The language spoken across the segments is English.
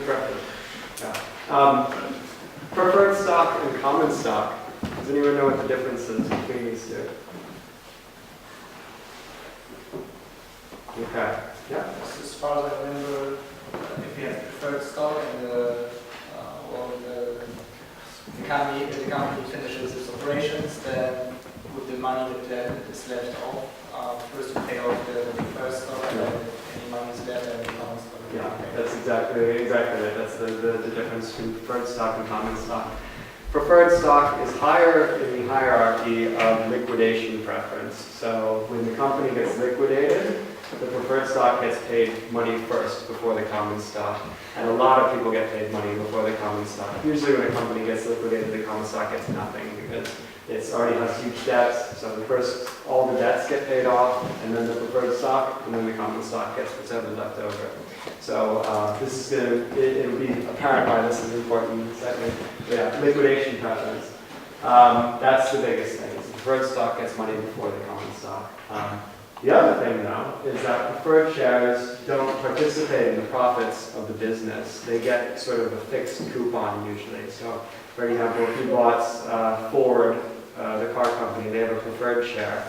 preference. Yeah. Preferred stock and common stock. Does anyone know what the difference is between these two? Okay. Yeah. As far as I remember, if you have preferred stock and the company finishes its operations, then with the money that is left off, first you pay off the preferred stock, and then any money is left, and the common stock. Yeah, that's exactly it. That's the difference between preferred stock and common stock. Preferred stock is higher in the hierarchy of liquidation preference. So when the company gets liquidated, the preferred stock gets paid money first before the common stock. And a lot of people get paid money before the common stock. Usually when a company gets liquidated, the common stock gets nothing because it already has huge debts. So first all the debts get paid off, and then the preferred stock, and then the common stock gets whatever left over. So this is going to, it'll be apparent why this is important in a second. Yeah, liquidation preference. That's the biggest thing. The preferred stock gets money before the common stock. The other thing, though, is that preferred shares don't participate in the profits of the business. They get sort of a fixed coupon usually. So, for example, if you bought Ford, the car company, they have a preferred share.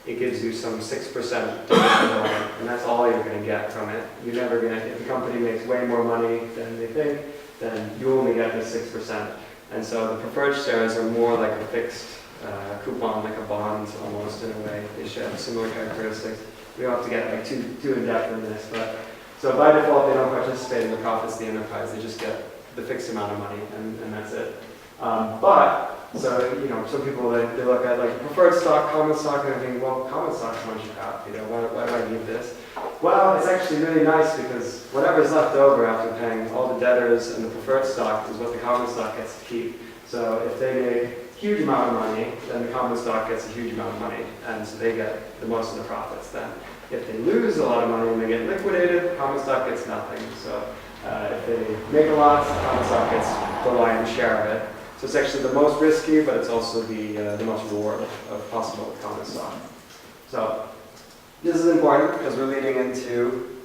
It gives you some 6% dividend on it, and that's all you're going to get from it. You're never going to, if the company makes way more money than they think, then you only get the 6%. And so the preferred shares are more like a fixed coupon, like a bond almost in a way. They share similar characteristics. We don't have to get like too in depth in this, but so by default they don't participate in the profits of the enterprise. They just get the fixed amount of money, and that's it. So, you know, some people, they look at like preferred stock, common stock, and they think, well, common stock's much crap, you know, why do I need this? Well, it's actually really nice because whatever's left over after paying all the debtors and the preferred stock is what the common stock gets to keep. So if they make a huge amount of money, then the common stock gets a huge amount of money, and so they get the most of the profits then. If they lose a lot of money and they get liquidated, common stock gets nothing. So if they make a lot, common stock gets the lion's share of it. So it's actually the most risky, but it's also the most reward of possible with common stock. So this is important because we're leading into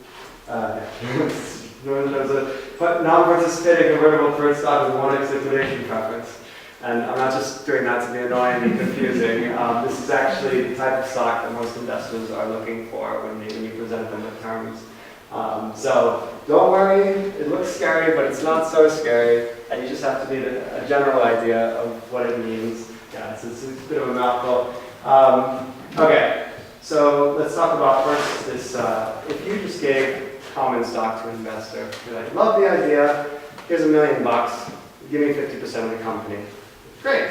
non-participating convertible preferred stock with 1x liquidation preference. And I'm not just doing that to be annoying and confusing. This is actually the type of stock that most investors are looking for when you present them with terms. So don't worry, it looks scary, but it's not so scary, and you just have to get a general idea of what it means. Yeah, it's a bit of a mouthful. Okay, so let's talk about first this, if you just gave common stock to an investor, you're like, love the idea, here's $1 million, give me 50% of the company. Great.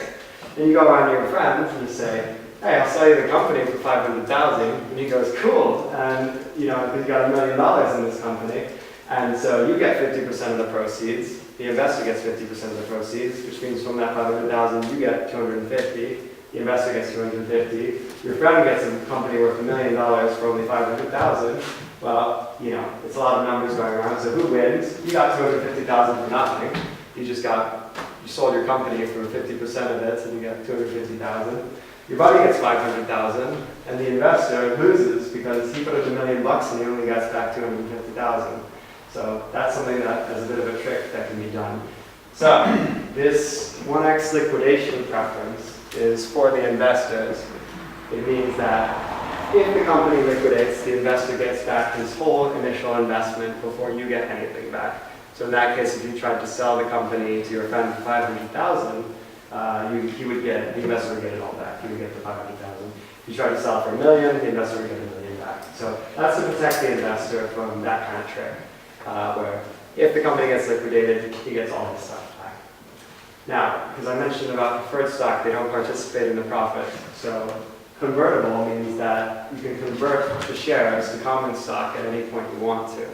Then you go around to your friends and you say, hey, I'll sell you the company for $500,000. And he goes, cool. And you know, you've got $1 million in this company. And so you get 50% of the proceeds. The investor gets 50% of the proceeds, which means from that $500,000, you get $250. The investor gets $250. Your friend gets a company worth $1 million for only $500,000. Well, you know, it's a lot of numbers going around. So who wins? You got $250,000 for nothing. You sold your company for 50% of it, so you get $250,000. Your buddy gets $500,000, and the investor loses because he put up $1 million and he only gets back $250,000. So that's something that is a bit of a trick that can be done. So this 1x liquidation preference is for the investors. It means that if the company liquidates, the investor gets back his whole initial investment before you get anything back. So in that case, if you tried to sell the company to your friend for $500,000, the investor would get it all back. He would get the $500,000. If you tried to sell it for $1 million, the investor would get $1 million back. So that's to protect the investor from that kind of trick, where if the company gets liquidated, he gets all his stuff back. Now, because I mentioned about preferred stock, they don't participate in the profit. So convertible means that you can convert the shares to common stock at any point you want to.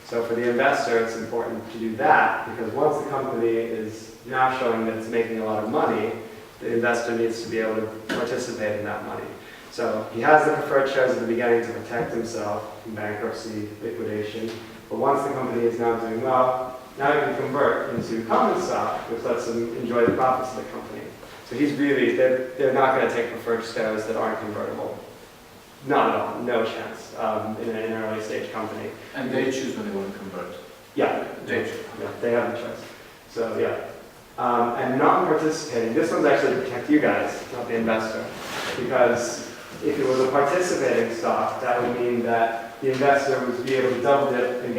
So for the investor, it's important to do that because once the company is now showing that it's making a lot of money, the investor needs to be able to participate in that money. So he has the preferred shares at the beginning to protect himself from bankruptcy, liquidation. But once the company is now doing well, now he can convert into common stock, which lets him enjoy the profits of the company. So they're not going to take preferred shares that aren't convertible. Not at all, no chance in an early stage company. And they choose when they want to convert? Yeah. They choose. Yeah, they have the choice. So yeah. And non-participating, this one's actually to protect you guys, not the investor. Because if it was a participating stock, that would mean that the investor would be able to double dip and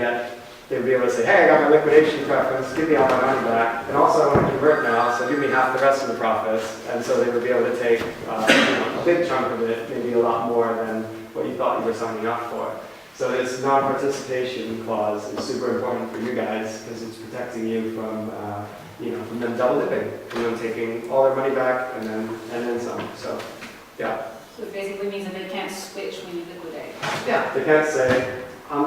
they would be able to say, hey, I got my liquidation preference, give me all my money back, and also I want to convert now, so give me half the rest of the profits. And so they would be able to take a big chunk of it, maybe a lot more than what you thought you were signing up for. So this non-participation clause is super important for you guys because it's protecting you from from them double dipping, from them taking all their money back and then some. So, yeah. So it basically means that they can't switch when you liquidate. Yeah. They can't say, I'm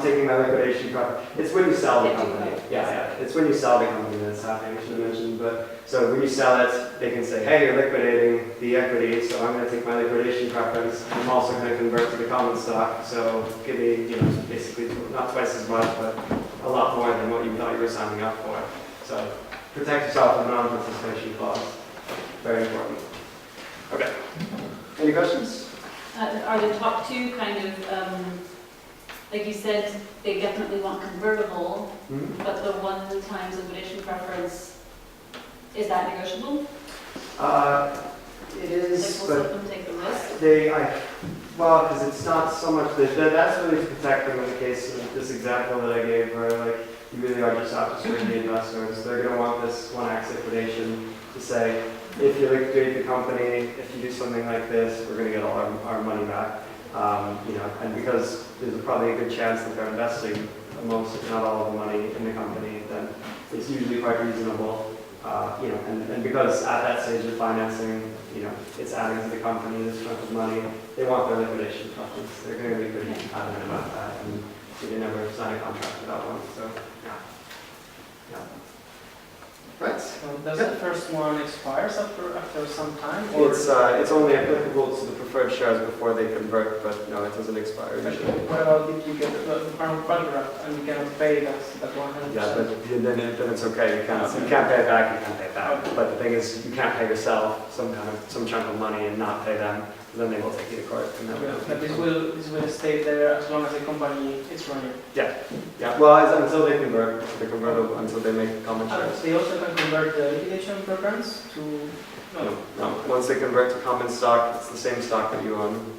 taking my liquidation profit. It's when you sell the They do company. both. Yeah. It's when you sell the company that's happening. I should have mentioned. But so when you sell it, they can say, hey, you're liquidating the equity, so I'm going to take my liquidation preference. I'm also going to convert to the common stock. So give me, basically not twice as much, but a lot more than what you thought you were signing up for. So protect yourself from non-participation clause. Very important. Okay. Any questions? Are the top two kind of, like you said, they definitely want convertible, but the 1 times liquidation preference, is that negotiable? It is, Like, will but someone take the risk? because it's not so much that's really to protect them in the case of this example that I gave where you really are just out to screen the investors. They're going to want this 1x liquidation to say, if you liquidate the company, if you do something like this, we're going to get all our money back. And because there's probably a good chance that they're investing most, if not all of the money in the company, then it's usually quite reasonable. And because at that stage of financing, it's adding to the company this chunk of money, they want their liquidation preference. They're going to be pretty adamant about that, and they never sign a contract without one. So, yeah. Right. So does the first one expires after some time? Or It's only applicable to the preferred shares before they convert, but no, it doesn't expire usually. what about if you get the farm bankrupt and you cannot pay that 100%? Yeah, but then it's okay. You can't pay it back. You can't pay it back. But the thing is, you can't pay yourself some chunk of money and not pay them. Then they will take you to court. And But this will stay there as long as the company is running. Yeah. Well, until they convert to the convertible, until they make common shares. They also can convert the liquidation preference to No. Once they convert to common stock, it's the same stock that you own.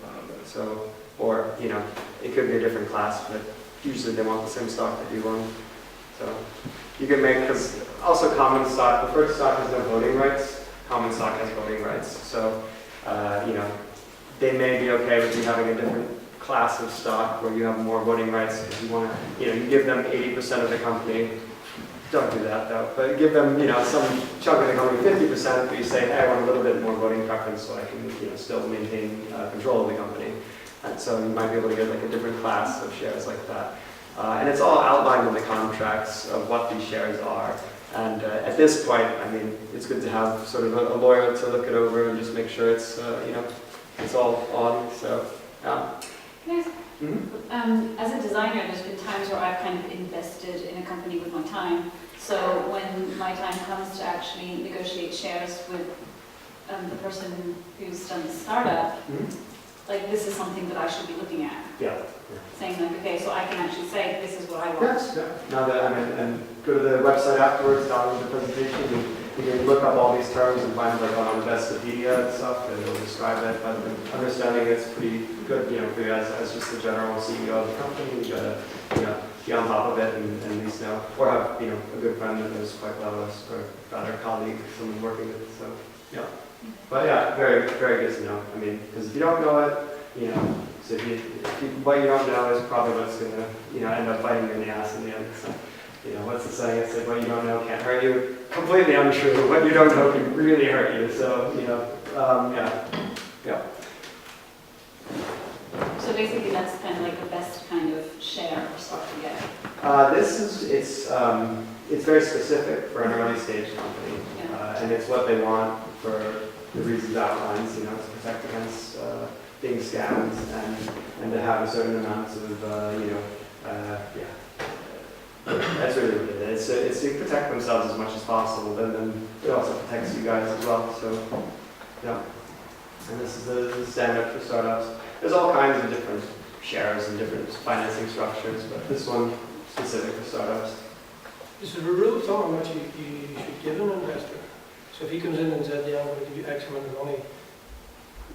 So, or it could be a different class, but usually they want the same stock that you own. So you can make, because also common stock, preferred stock has no voting rights. Common stock has voting rights. So they may be okay with you having a different class of stock where you have more voting rights because you want to, you give them 80% of the company. Don't do that though, but give them, some chunk of the company, 50%, but you say, hey, I want a little bit more voting preference so I can, still maintain control of the company. And so you might be able to get like a different class of shares like that. And it's all outlined in the contracts of what these shares are. And at this point, it's good to have sort of a lawyer to look it over and just make sure it's, it's all on. So, yeah. Can I ask, as a designer, there's been times where I've kind of invested in a company with my time. So when my time comes to actually negotiate shares with the person who's done the startup, like this is something that I should be looking at. Yeah. Saying like, okay, so I can actually say this is what I want. Yes. Yeah. Now that and go to the website afterwards, download the presentation. You can look up all these terms and find like on Investopedia and stuff, and it'll describe it. But understanding it's pretty good, for you as just the general CEO of the company. You gotta, be on top of it and at least know, or have a good friend that knows quite well, or rather colleague, someone working with it. So yeah. But yeah, very very good to know. Because if you don't know it, so what you don't know is probably what's gonna end up biting you in the ass in the end. So, what's the saying? It's like what you don't know can't hurt you. Completely untrue. What you don't know can really hurt you. So, yeah. So basically that's kind of like the best kind of share or stock to get. It's very specific for an early stage company. And it's what they want for the reasons outlined, to protect against being scammed and to have a certain amount of, that's really what it is. It's to protect themselves as much as possible, but then it also protects you guys as well. So, yeah. And this is the standard for startups. There's all kinds of different shares and different financing structures, but this one specific for startups. This is a rule of thumb how much you should give an investor. So if he comes in and says, yeah, I'm going to give you X amount of money,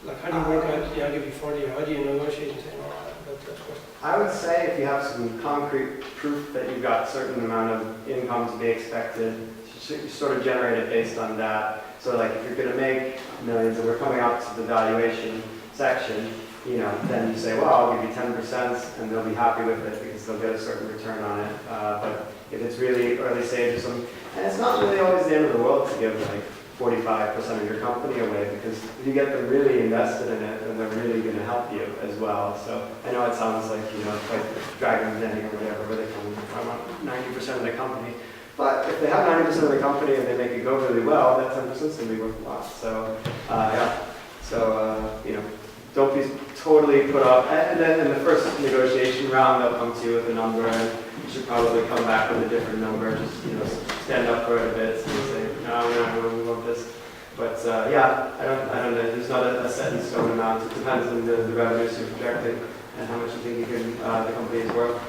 like how do you work out, yeah, I'll give you 40, or how do you negotiate and say, no, that's what? I would say if you have some concrete proof that you've got a certain amount of income to be expected, you sort of generate it based on that. So like if you're going to make millions and we're coming up to the valuation section, you know, then you say, well, I'll give you 10% and they'll be happy with it because they'll get a certain return on it. But if it's really early stage or something, and it's not really always the end of the world to give like 45% of your company away, because if you get them really invested in it, then they're really going to help you as well. So I know it sounds like, you know, like Dragon's Den or whatever, where they come in, I want 90% of the company. But if they have 90% of the company and they make it go really well, that 10% is going to be worth a lot. So, yeah. So, you know, don't be totally put off. And then in the first negotiation round, they'll come to you with a number, and you should probably come back with a different number. Just, you know, stand up for it a bit and say, no, we want this. But yeah, I don't know. There's not a set in stone amount. It depends on the revenues you're projecting and how much you think you can, the company is worth.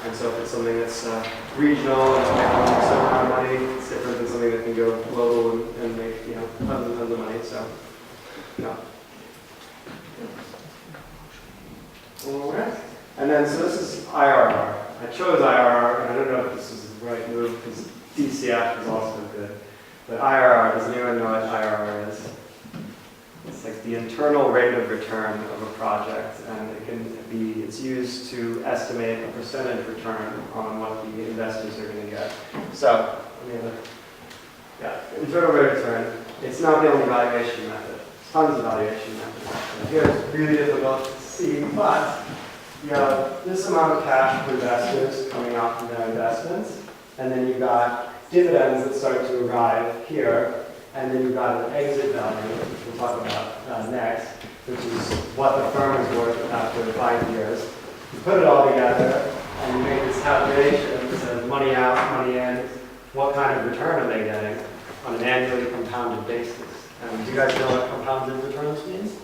And so if it's something that's regional and make a certain amount of money, it's different than something that can go global and make, you know, tons and tons of money. So, yeah. All right. And then, so this is IRR. I chose IRR, and I don't know if this is the right move because DCF is also good. But IRR, does anyone know what IRR is? It's like the internal rate of return of a project, and it can be, it's used to estimate a percentage return on what the investors are going to get. So, yeah, internal rate of return. It's not the only valuation method. There's tons of valuation methods. Here it's really difficult to see, but you have this amount of cash for investors coming out from their investments, and then you've got dividends that start to arrive here, and then you've got an exit value, which we'll talk about next, which is what the firm is worth after 5 years. You put it all together, and you make this calculation that says money out, money in, what kind of return are they getting on an annually compounded basis. Do you guys know what compounded returns means?